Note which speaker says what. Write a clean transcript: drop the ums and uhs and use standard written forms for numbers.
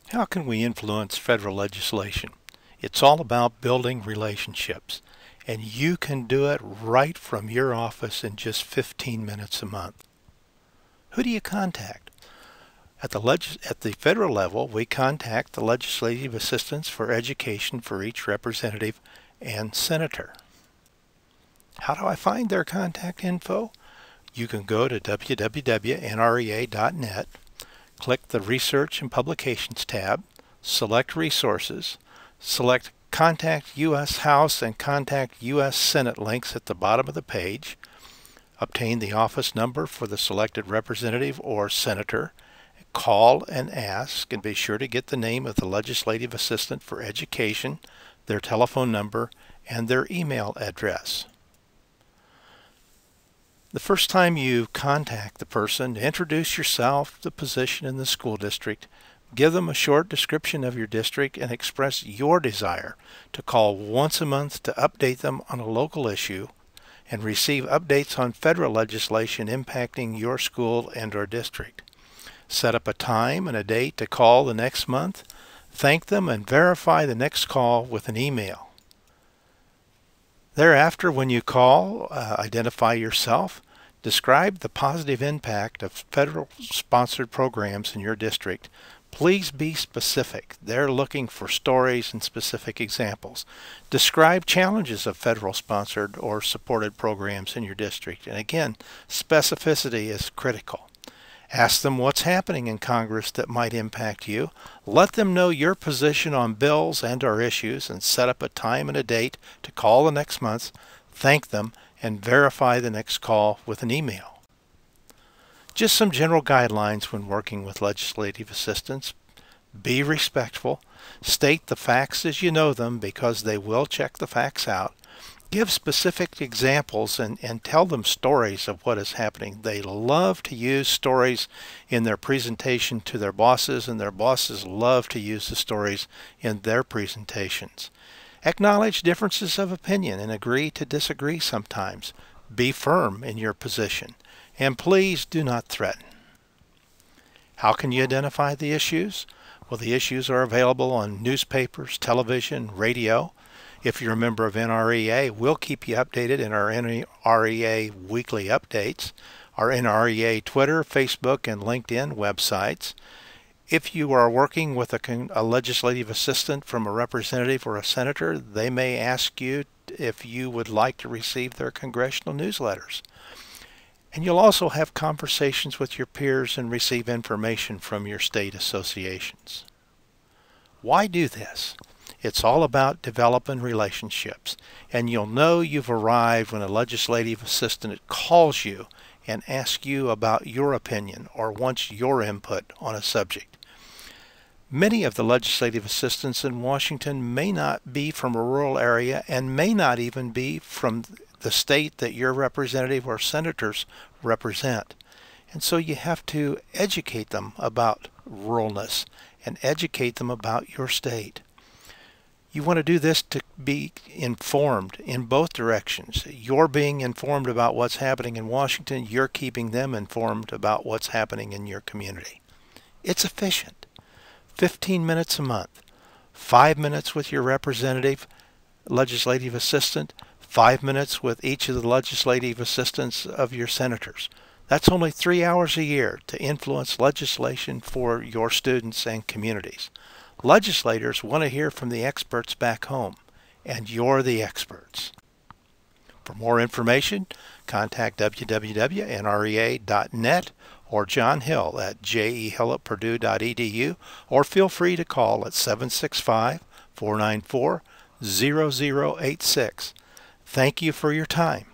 Speaker 1: How can we influence federal legislation? It's all about building relationships, and you can do it right from your office in just 15 minutes a month. Who do you contact? At the federal level, we contact the legislative assistants for education for each representative and senator. How do I find their contact info? You can go to www.nrea.net, click the Research and Publications tab, select Resources, select Contact U.S. House and Contact U.S. Senate links at the bottom of the page, obtain the office number for the selected representative or senator, call and ask, and be sure to get the name of the legislative assistant for education, their telephone number, and their email address. The first time you contact the person, introduce yourself, the position in the school district, give them a short description of your district, and express your desire to call once a month to update them on a local issue and receive updates on federal legislation impacting your school and/or district. Set up a time and a date to call the next month, thank them, and verify the next call with an email. Thereafter, when you call, identify yourself, describe the positive impact of federal-sponsored programs in your district. Please be specific. They're looking for stories and specific examples. Describe challenges of federal-sponsored or supported programs in your district. And again, specificity is critical. Ask them what's happening in Congress that might impact you. Let them know your position on bills and/or issues, and set up a time and a date to call the next month, thank them, and verify the next call with an email. Just some general guidelines when working with legislative assistants. Be respectful. State the facts as you know them, because they will check the facts out. Give specific examples and tell them stories of what is happening. They love to use stories in their presentation to their bosses, and their bosses love to use the stories in their presentations. Acknowledge differences of opinion and agree to disagree sometimes. Be firm in your position, and please do not threaten. How can you identify the issues? Well, the issues are available on newspapers, television, radio. If you're a member of NREA, we'll keep you updated in our NREA weekly updates, our NREA Twitter, Facebook, and LinkedIn websites. If you are working with a legislative assistant from a representative or a senator, they may ask you if you would like to receive their congressional newsletters. And you'll also have conversations with your peers and receive information from your state associations. Why do this? It's all about developing relationships, and you'll know you've arrived when a legislative assistant calls you and asks you about your opinion or wants your input on a subject. Many of the legislative assistants in Washington may not be from a rural area and may not even be from the state that your representative or senators represent. And so you have to educate them about ruralness and educate them about your state. You want to do this to be informed in both directions. You're being informed about what's happening in Washington. You're keeping them informed about what's happening in your community. It's efficient. 15 minutes a month. 5 minutes with your representative, legislative assistant. 5 minutes with each of the legislative assistants of your senators. That's only 3 hours a year to influence legislation for your students and communities. Legislators want to hear from the experts back home, and you're the experts. For more information, contact www.nrea.net or John Hill at jehill@purdue.edu, or feel free to call at 765-494-0086. Thank you for your time.